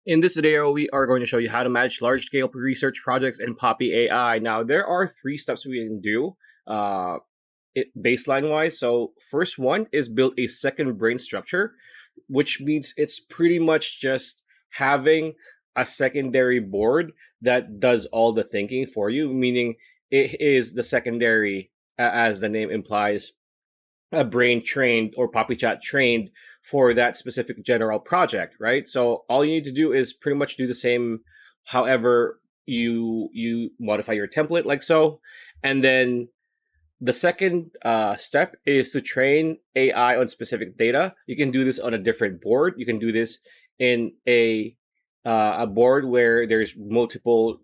In this video, we are going to show you how to manage large-scale research projects in Poppy AI. Now, there are 3 steps we can do baseline-wise. So first one is build a second brain structure, which means it's pretty much just having a secondary board that does all the thinking for you, meaning it is the secondary, as the name implies, a brain trained or Poppy Chat trained for that specific general project, right? So all you need to do is pretty much do the same, however you modify your template like so. And then the second step is to train AI on specific data. You can do this on a different board. You can do this in a board where there's multiple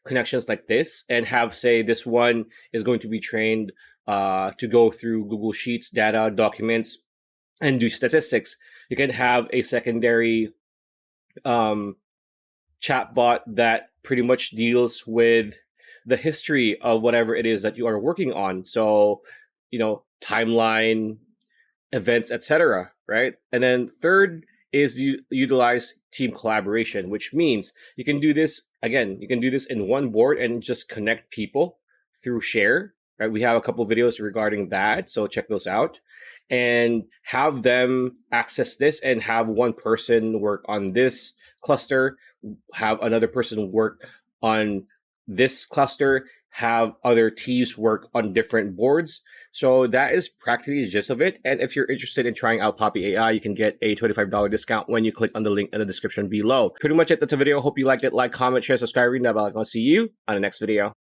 connections like this, and have, say, this one is going to be trained to go through Google Sheets, data, documents, and do statistics. You can have a secondary chatbot that pretty much deals with the history of whatever it is that you are working on. So, timeline, events, etc. Right? And then third is you utilize team collaboration, which means you can do this again. You can do this in one board and just connect people through share. Right? We have a couple videos regarding that, so check those out, and have them access this and have one person work on this cluster, have another person work on this cluster, have other teams work on different boards. So that is practically the gist of it. And if you're interested in trying out Poppy AI, you can get a $25 discount when you click on the link in the description below. Pretty much it. That's a video. Hope you liked it. Like, comment, share, subscribe, ring that bell. I'll see you on the next video.